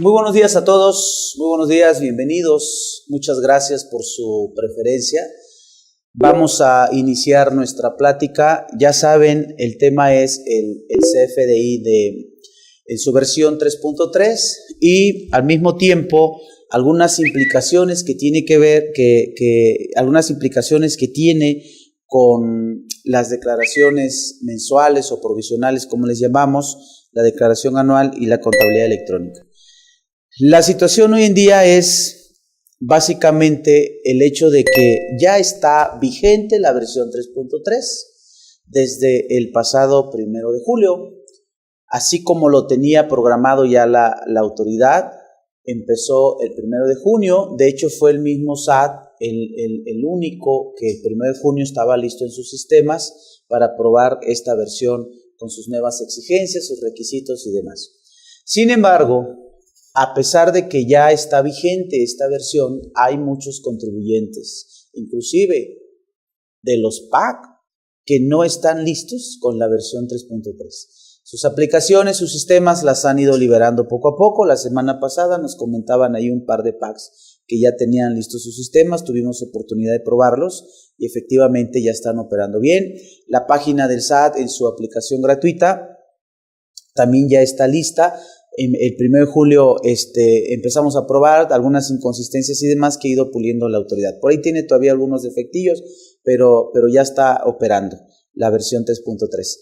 Muy buenos días a todos, muy buenos días, bienvenidos, muchas gracias por su preferencia. Vamos a iniciar nuestra plática. Ya saben, el tema es el CFDI en su versión 3.3 y al mismo tiempo algunas implicaciones que tiene que ver, algunas implicaciones que tiene con las declaraciones mensuales o provisionales, como les llamamos, la declaración anual y la contabilidad electrónica. La situación hoy en día es básicamente el hecho de que ya está vigente la versión 3.3 desde el pasado 1 de julio, así como lo tenía programado ya la autoridad. Empezó el 1 de junio, de hecho fue el mismo SAT el único que el 1 de junio estaba listo en sus sistemas para aprobar esta versión con sus nuevas exigencias, sus requisitos y demás. Sin embargo, a pesar de que ya está vigente esta versión, hay muchos contribuyentes, inclusive de los PAC, que no están listos con la versión 3.3. Sus aplicaciones, sus sistemas las han ido liberando poco a poco. La semana pasada nos comentaban ahí un par de PACs que ya tenían listos sus sistemas, tuvimos oportunidad de probarlos y efectivamente ya están operando bien. La página del SAT en su aplicación gratuita también ya está lista. El 1 de julio empezamos a probar algunas inconsistencias y demás que ha ido puliendo la autoridad. Por ahí tiene todavía algunos defectillos, pero ya está operando la versión 3.3.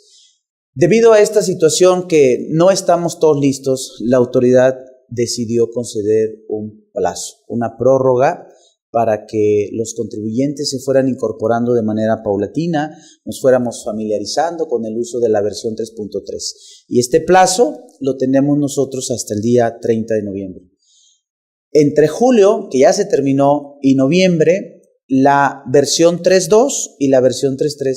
Debido a esta situación que no estamos todos listos, la autoridad decidió conceder un plazo, una prórroga, para que los contribuyentes se fueran incorporando de manera paulatina, nos fuéramos familiarizando con el uso de la versión 3.3. Y este plazo lo tenemos nosotros hasta el día 30 de noviembre. Entre julio, que ya se terminó, y noviembre, la versión 3.2 y la versión 3.3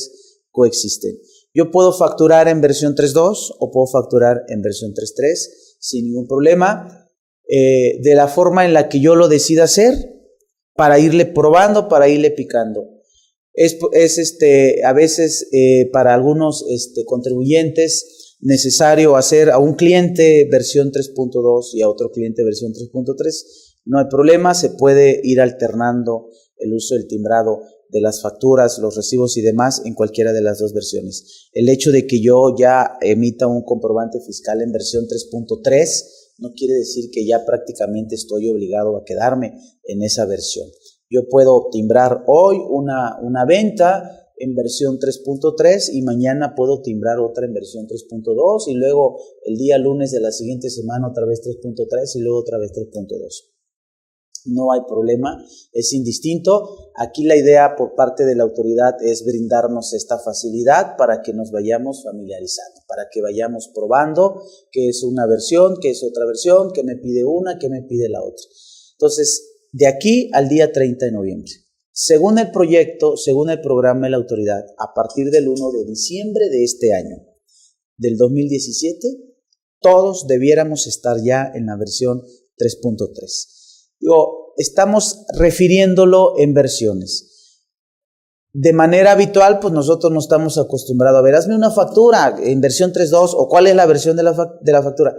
coexisten. Yo puedo facturar en versión 3.2 o puedo facturar en versión 3.3 sin ningún problema, de la forma en la que yo lo decida hacer, para irle probando, para irle picando. Es a veces para algunos contribuyentes necesario hacer a un cliente versión 3.2 y a otro cliente versión 3.3. No hay problema, se puede ir alternando el uso del timbrado de las facturas, los recibos y demás en cualquiera de las dos versiones. El hecho de que yo ya emita un comprobante fiscal en versión 3.3 no quiere decir que ya prácticamente estoy obligado a quedarme en esa versión. Yo puedo timbrar hoy una venta en versión 3.3 y mañana puedo timbrar otra en versión 3.2 y luego el día lunes de la siguiente semana otra vez 3.3 y luego otra vez 3.2. No hay problema, es indistinto. Aquí la idea por parte de la autoridad es brindarnos esta facilidad para que nos vayamos familiarizando, para que vayamos probando qué es una versión, qué es otra versión, qué me pide una, qué me pide la otra. Entonces, de aquí al día 30 de noviembre. Según el proyecto, según el programa de la autoridad, a partir del 1 de diciembre de este año, del 2017, todos debiéramos estar ya en la versión 3.3. Estamos refiriéndolo en versiones. De manera habitual, pues nosotros no estamos acostumbrados a ver, hazme una factura en versión 3.2 o cuál es la versión de la factura.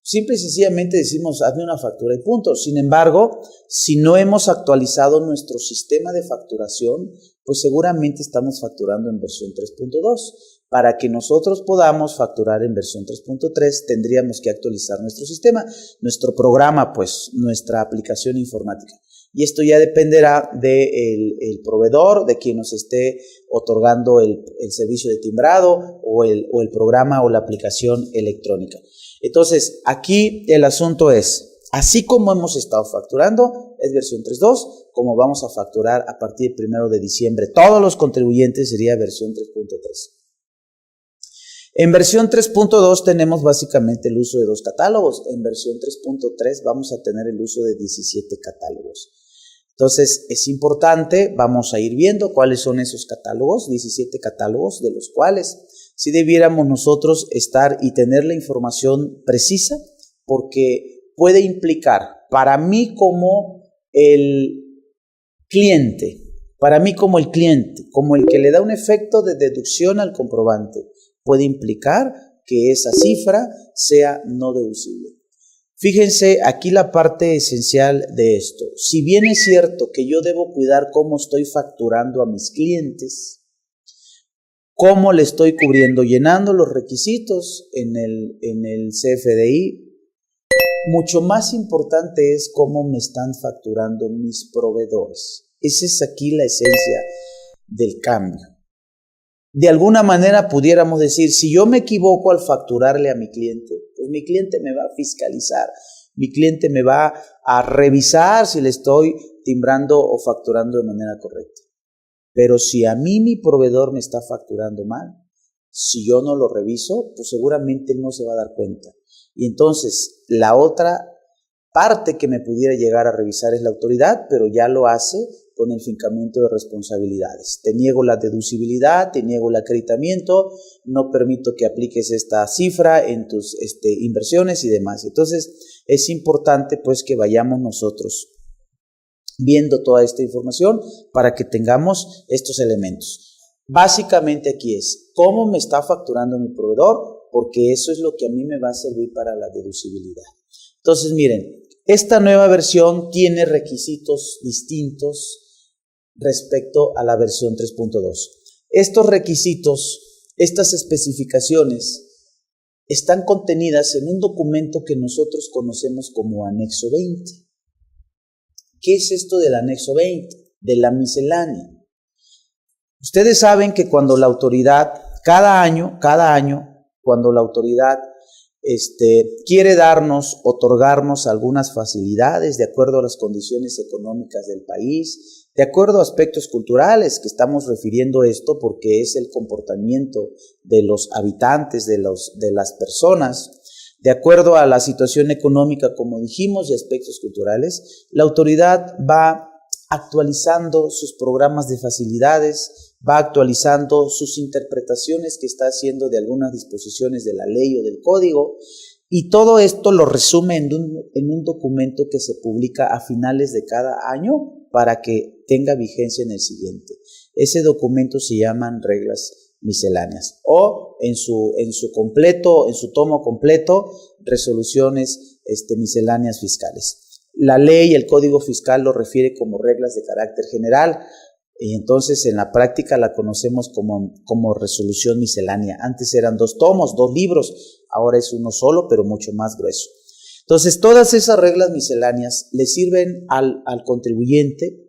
Simple y sencillamente decimos, hazme una factura y punto. Sin embargo, si no hemos actualizado nuestro sistema de facturación, pues seguramente estamos facturando en versión 3.2. Para que nosotros podamos facturar en versión 3.3, tendríamos que actualizar nuestro sistema, nuestro programa, pues nuestra aplicación informática. Y esto ya dependerá del proveedor, de quien nos esté otorgando el servicio de timbrado o el programa o la aplicación electrónica. Entonces, aquí el asunto es, así como hemos estado facturando, es versión 3.2, como vamos a facturar a partir del 1 de diciembre. Todos los contribuyentes sería versión 3.3. En versión 3.2 tenemos básicamente el uso de 2 catálogos. En versión 3.3 vamos a tener el uso de 17 catálogos. Entonces, es importante, vamos a ir viendo cuáles son esos catálogos, 17 catálogos, de los cuales sí debiéramos nosotros estar y tener la información precisa, porque puede implicar para mí como el cliente, como el que le da un efecto de deducción al comprobante, puede implicar que esa cifra sea no deducible. Fíjense aquí la parte esencial de esto. Si bien es cierto que yo debo cuidar cómo estoy facturando a mis clientes, cómo le estoy cubriendo, llenando los requisitos en el CFDI, mucho más importante es cómo me están facturando mis proveedores. Esa es aquí la esencia del cambio. De alguna manera pudiéramos decir, si yo me equivoco al facturarle a mi cliente, pues mi cliente me va a fiscalizar, mi cliente me va a revisar si le estoy timbrando o facturando de manera correcta. Pero si a mí mi proveedor me está facturando mal, si yo no lo reviso, pues seguramente él no se va a dar cuenta. Y entonces la otra parte que me pudiera llegar a revisar es la autoridad, pero ya lo hace con el fincamiento de responsabilidades. Te niego la deducibilidad, te niego el acreditamiento, no permito que apliques esta cifra en tus inversiones y demás. Entonces es importante pues que vayamos nosotros viendo toda esta información para que tengamos estos elementos. Básicamente aquí es cómo me está facturando mi proveedor, porque eso es lo que a mí me va a servir para la deducibilidad. Entonces miren, esta nueva versión tiene requisitos distintos respecto a la versión 3.2. Estos requisitos, estas especificaciones están contenidas en un documento que nosotros conocemos como anexo 20. ¿Qué es esto del anexo 20? De la miscelánea. Ustedes saben que cuando la autoridad, cada año, cuando la autoridad quiere otorgarnos algunas facilidades de acuerdo a las condiciones económicas del país, de acuerdo a aspectos culturales, que estamos refiriendo esto porque es el comportamiento de los habitantes, de las personas, de acuerdo a la situación económica, como dijimos, y aspectos culturales, la autoridad va actualizando sus programas de facilidades, va actualizando sus interpretaciones que está haciendo de algunas disposiciones de la ley o del código, y todo esto lo resume en un documento que se publica a finales de cada año para que tenga vigencia en el siguiente. Ese documento se llaman reglas misceláneas o en su tomo completo, resoluciones misceláneas fiscales. La ley, el código fiscal lo refiere como reglas de carácter general, y entonces en la práctica la conocemos como resolución miscelánea. Antes eran 2 tomos, 2 libros, ahora es uno solo, pero mucho más grueso. Entonces todas esas reglas misceláneas le sirven al contribuyente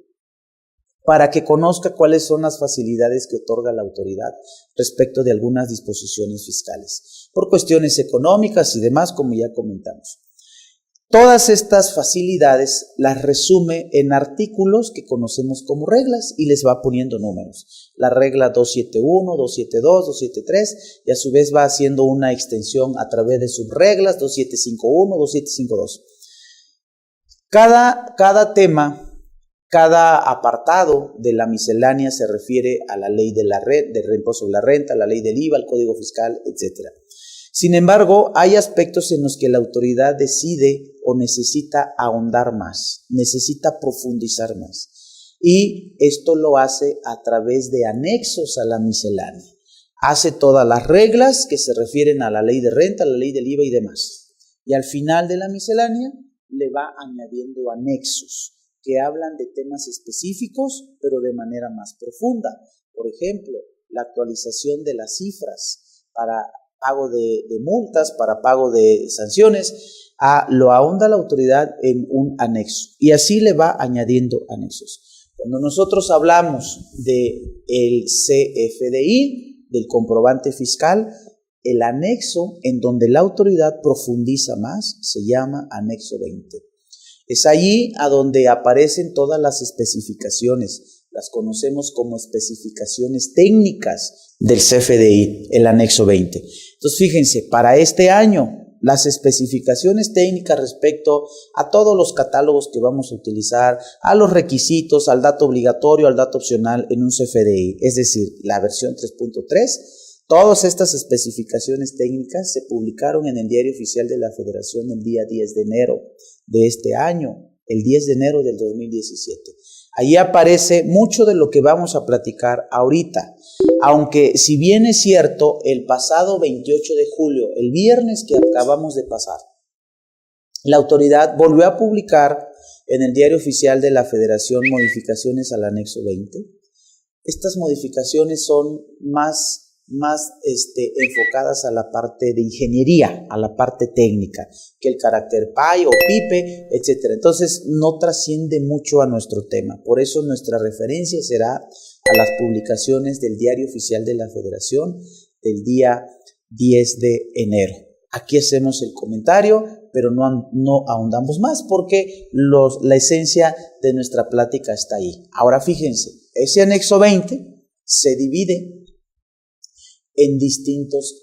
para que conozca cuáles son las facilidades que otorga la autoridad respecto de algunas disposiciones fiscales, por cuestiones económicas y demás, como ya comentamos. Todas estas facilidades las resume en artículos que conocemos como reglas y les va poniendo números. La regla 271, 272, 273 y a su vez va haciendo una extensión a través de subreglas 2751, 2752. Cada tema, cada apartado de la miscelánea se refiere a la ley de impuesto sobre la renta, la ley del IVA, el código fiscal, etc. Sin embargo, hay aspectos en los que la autoridad decide o necesita ahondar más, necesita profundizar más. Y esto lo hace a través de anexos a la miscelánea. Hace todas las reglas que se refieren a la ley de renta, la ley del IVA y demás. Y al final de la miscelánea le va añadiendo anexos que hablan de temas específicos, pero de manera más profunda. Por ejemplo, la actualización de las cifras para pago de multas, para pago de sanciones, lo ahonda la autoridad en un anexo y así le va añadiendo anexos. Cuando nosotros hablamos del CFDI, del comprobante fiscal, el anexo en donde la autoridad profundiza más se llama anexo 20. Es allí a donde aparecen todas las especificaciones, las conocemos como especificaciones técnicas del CFDI, el anexo 20. Entonces fíjense, para este año, las especificaciones técnicas respecto a todos los catálogos que vamos a utilizar, a los requisitos, al dato obligatorio, al dato opcional en un CFDI, es decir, la versión 3.3, todas estas especificaciones técnicas se publicaron en el Diario Oficial de la Federación el día 10 de enero de este año, el 10 de enero del 2017. Allí aparece mucho de lo que vamos a platicar ahorita. Aunque si bien es cierto, el pasado 28 de julio, el viernes que acabamos de pasar, la autoridad volvió a publicar en el Diario Oficial de la Federación modificaciones al anexo 20. Estas modificaciones son más enfocadas a la parte de ingeniería, a la parte técnica, que el carácter PAI o PIPE, etc. Entonces no trasciende mucho a nuestro tema. Por eso nuestra referencia será a las publicaciones del Diario Oficial de la Federación del día 10 de enero. Aquí hacemos el comentario, pero no ahondamos más porque la esencia de nuestra plática está ahí. Ahora fíjense, ese anexo 20 se divide en distintos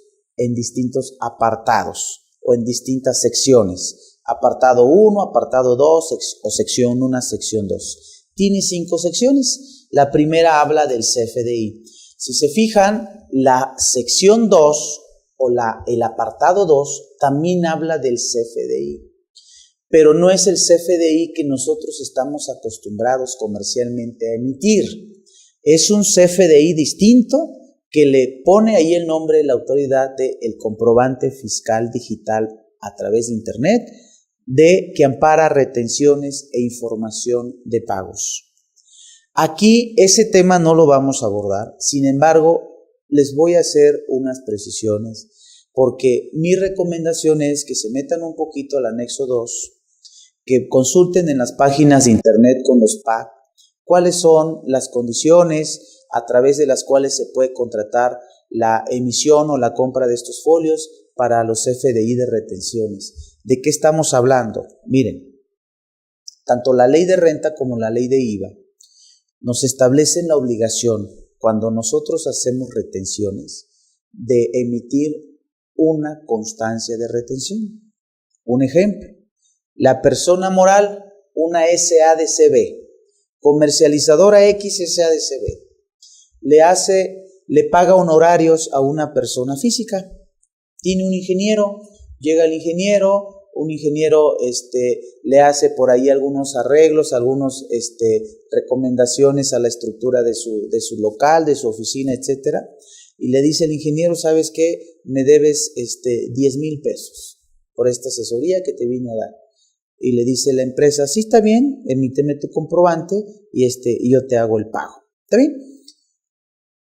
apartados o en distintas secciones. Apartado 1, apartado 2 o sección 1, sección 2. Tiene 5 secciones. La primera habla del CFDI. Si se fijan, la sección 2 o el apartado 2 también habla del CFDI. Pero no es el CFDI que nosotros estamos acostumbrados comercialmente a emitir. Es un CFDI distinto que le pone ahí el nombre de la autoridad del comprobante fiscal digital a través de Internet, que ampara retenciones e información de pagos. Aquí ese tema no lo vamos a abordar, sin embargo, les voy a hacer unas precisiones, porque mi recomendación es que se metan un poquito al anexo 2, que consulten en las páginas de Internet con los PAC, cuáles son las condiciones a través de las cuales se puede contratar la emisión o la compra de estos folios para los FDI de retenciones. ¿De qué estamos hablando? Miren, tanto la ley de renta como la ley de IVA nos establecen la obligación, cuando nosotros hacemos retenciones, de emitir una constancia de retención. Un ejemplo, la persona moral, una SADCB, comercializadora X SADCB, le paga honorarios a una persona física. Tiene un ingeniero, llega el ingeniero, un ingeniero le hace por ahí algunos arreglos, algunas recomendaciones a la estructura de su local, de su oficina, etcétera, y le dice el ingeniero, ¿sabes qué? Me debes 10,000 pesos por esta asesoría que te vine a dar. Y le dice la empresa, sí, está bien, emíteme tu comprobante y yo te hago el pago. ¿Está bien?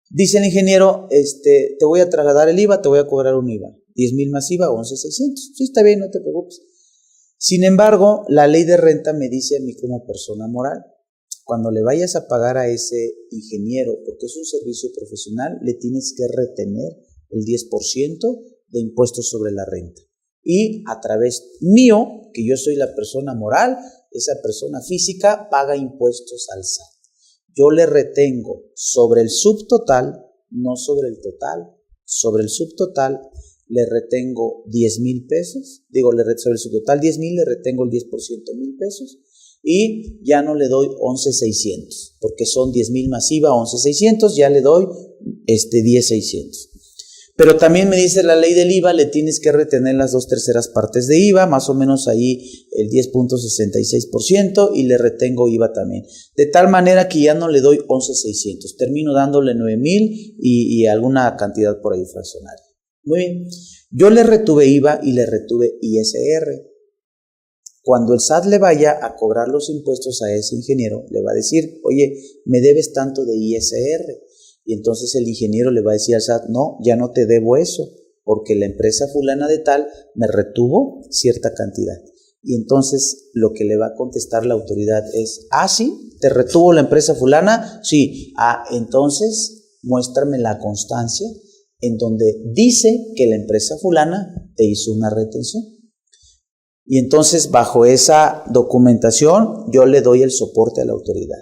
Dice el ingeniero, te voy a trasladar el IVA, te voy a cobrar un IVA. 10,000 más IVA, 11,600. Sí, está bien, no te preocupes. Sin embargo, la ley de renta me dice a mí como persona moral, cuando le vayas a pagar a ese ingeniero, porque es un servicio profesional, le tienes que retener el 10% de impuestos sobre la renta. Y a través mío, que yo soy la persona moral, esa persona física paga impuestos al SAT. Yo le retengo sobre el subtotal, no sobre el total, sobre el subtotal le retengo 10,000 pesos, sobre el subtotal 10,000 le retengo el 10% 1,000 pesos y ya no le doy 11,600, porque son 10,000 más IVA, 11,600, ya le doy 10,600. Pero también me dice la ley del IVA, le tienes que retener las 2/3 partes de IVA, más o menos ahí el 10.66%, y le retengo IVA también. De tal manera que ya no le doy 11,600, termino dándole 9,000 y alguna cantidad por ahí fraccionaria. Muy bien, yo le retuve IVA y le retuve ISR. Cuando el SAT le vaya a cobrar los impuestos a ese ingeniero, le va a decir, oye, me debes tanto de ISR. Y entonces el ingeniero le va a decir al SAT, no, ya no te debo eso, porque la empresa fulana de tal me retuvo cierta cantidad. Y entonces lo que le va a contestar la autoridad es, sí, ¿te retuvo la empresa fulana? Sí. Entonces muéstrame la constancia en donde dice que la empresa fulana te hizo una retención. Y entonces bajo esa documentación yo le doy el soporte a la autoridad.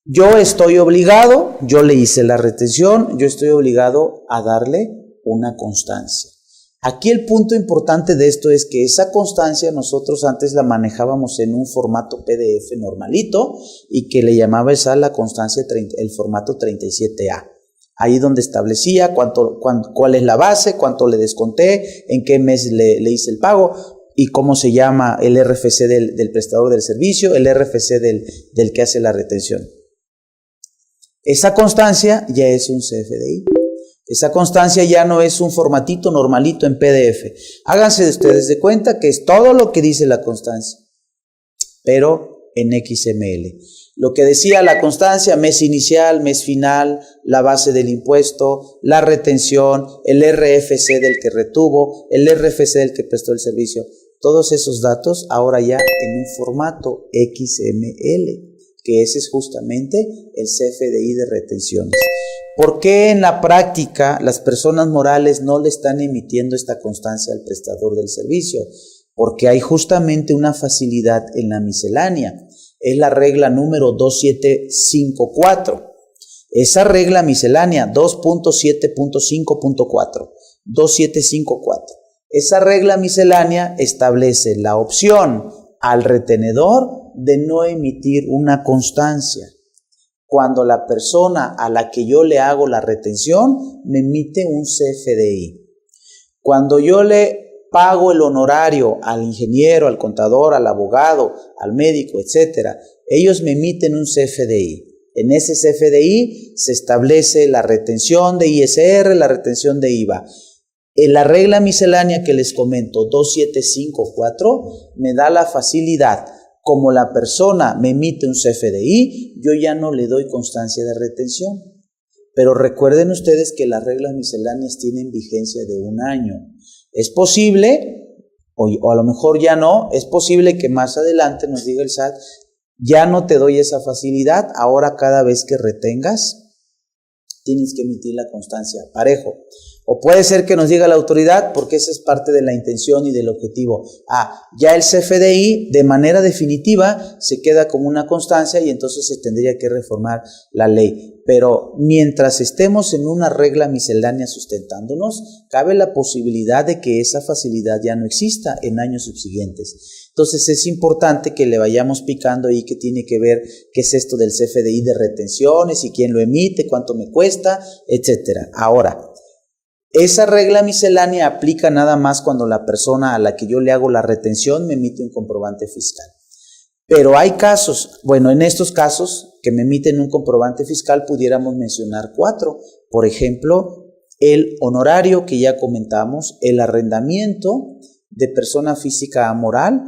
Yo estoy obligado, yo le hice la retención, yo estoy obligado a darle una constancia. Aquí el punto importante de esto es que esa constancia nosotros antes la manejábamos en un formato PDF normalito y que le llamaba esa la constancia, el formato 37A. Ahí donde establecía cuál es la base, cuánto le desconté, en qué mes le hice el pago y cómo se llama el RFC del prestador del servicio, el RFC del que hace la retención. Esa constancia ya es un CFDI. Esa constancia ya no es un formatito normalito en PDF. Háganse de ustedes de cuenta que es todo lo que dice la constancia, pero en XML. Lo que decía la constancia, mes inicial, mes final, la base del impuesto, la retención, el RFC del que retuvo, el RFC del que prestó el servicio, todos esos datos ahora ya en un formato XML, que ese es justamente el CFDI de retenciones. ¿Por qué en la práctica las personas morales no le están emitiendo esta constancia al prestador del servicio? Porque hay justamente una facilidad en la miscelánea. Es la regla número 2754. Esa regla miscelánea 2.7.5.4, 2754. Esa regla miscelánea establece la opción al retenedor de no emitir una constancia cuando la persona a la que yo le hago la retención me emite un CFDI. Cuando yo le pago el honorario al ingeniero, al contador, al abogado, al médico, etcétera, ellos me emiten un CFDI. En ese CFDI se establece la retención de ISR, la retención de IVA. En la regla miscelánea que les comento, 2754, me da la facilidad. Como la persona me emite un CFDI, yo ya no le doy constancia de retención. Pero recuerden ustedes que las reglas misceláneas tienen vigencia de 1 año. Es posible, o a lo mejor ya no, es posible que más adelante nos diga el SAT, ya no te doy esa facilidad, ahora cada vez que retengas, tienes que emitir la constancia parejo. O puede ser que nos diga la autoridad, porque esa es parte de la intención y del objetivo. Ya el CFDI de manera definitiva se queda como una constancia y entonces se tendría que reformar la ley. Pero mientras estemos en una regla miscelánea sustentándonos, cabe la posibilidad de que esa facilidad ya no exista en años subsiguientes. Entonces es importante que le vayamos picando ahí qué tiene que ver, qué es esto del CFDI de retenciones y quién lo emite, cuánto me cuesta, etcétera. Ahora, esa regla miscelánea aplica nada más cuando la persona a la que yo le hago la retención me emite un comprobante fiscal. Pero hay casos, en estos casos que me emiten un comprobante fiscal pudiéramos mencionar 4. Por ejemplo, el honorario que ya comentamos, el arrendamiento de persona física a moral,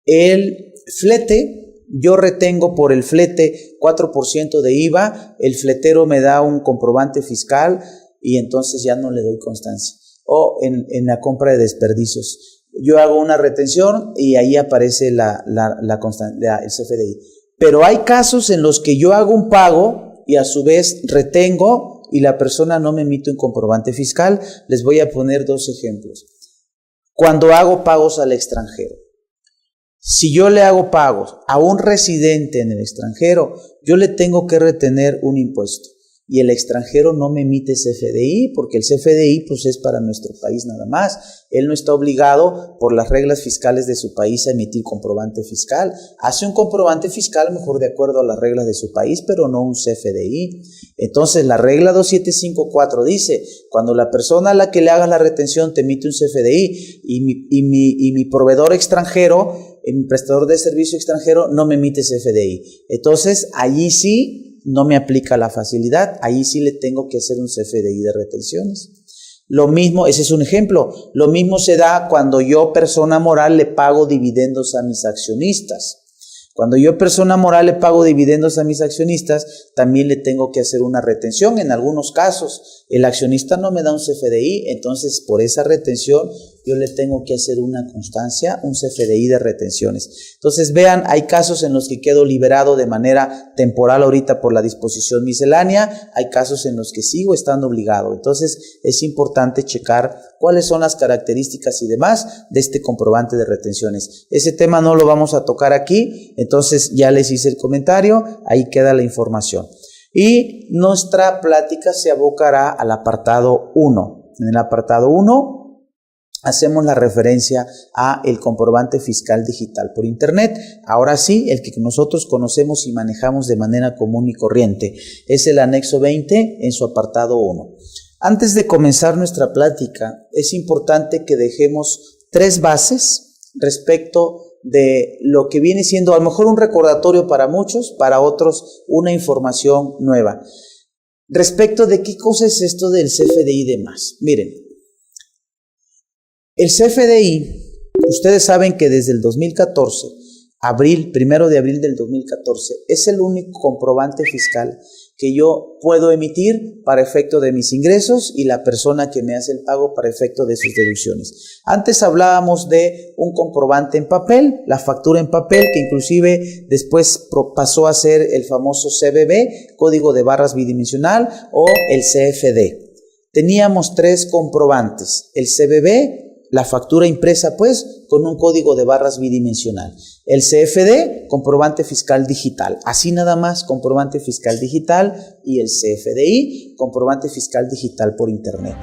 el flete. Yo retengo por el flete 4% de IVA, el fletero me da un comprobante fiscal y entonces ya no le doy constancia. O en la compra de desperdicios. Yo hago una retención y ahí aparece el CFDI. Pero hay casos en los que yo hago un pago y a su vez retengo y la persona no me emite un comprobante fiscal. Les voy a poner 2 ejemplos. Cuando hago pagos al extranjero. Si yo le hago pagos a un residente en el extranjero, yo le tengo que retener un impuesto. Y el extranjero no me emite CFDI porque el CFDI pues es para nuestro país nada más. Él no está obligado por las reglas fiscales de su país a emitir comprobante fiscal. Hace un comprobante fiscal mejor de acuerdo a las reglas de su país, pero no un CFDI. Entonces la regla 2754 dice, cuando la persona a la que le hagas la retención te emite un CFDI y mi proveedor extranjero, mi prestador de servicio extranjero no me emite CFDI. Entonces allí sí no me aplica la facilidad, ahí sí le tengo que hacer un CFDI de retenciones. Lo mismo, ese es un ejemplo, lo mismo se da cuando yo, persona moral, le pago dividendos a mis accionistas. Cuando yo, persona moral, le pago dividendos a mis accionistas, también le tengo que hacer una retención. En algunos casos, el accionista no me da un CFDI, entonces por esa retención yo le tengo que hacer una constancia, un CFDI de retenciones. Entonces vean, hay casos en los que quedo liberado de manera temporal ahorita por la disposición miscelánea, hay casos en los que sigo estando obligado. Entonces es importante checar cuáles son las características y demás de este comprobante de retenciones. Ese tema no lo vamos a tocar aquí, entonces ya les hice el comentario, ahí queda la información. Y nuestra plática se abocará al apartado 1. En el apartado 1 hacemos la referencia a el comprobante fiscal digital por internet. Ahora sí, el que nosotros conocemos y manejamos de manera común y corriente es el anexo 20 en su apartado 1. Antes de comenzar nuestra plática, es importante que dejemos 3 bases respecto de lo que viene siendo a lo mejor un recordatorio para muchos, para otros una información nueva. respecto de qué cosa es esto del CFDI y demás. Miren, el CFDI, ustedes saben que desde el 2014, 1 de abril del 2014, es el único comprobante fiscal que yo puedo emitir para efecto de mis ingresos y la persona que me hace el pago para efecto de sus deducciones. Antes hablábamos de un comprobante en papel, la factura en papel, que inclusive después pasó a ser el famoso CBB, código de barras bidimensional, o el CFD. Teníamos 3 comprobantes, el CBB, la factura impresa pues con un código de barras bidimensional. El CFD, comprobante fiscal digital. Así nada más, comprobante fiscal digital, y el CFDI, comprobante fiscal digital por internet.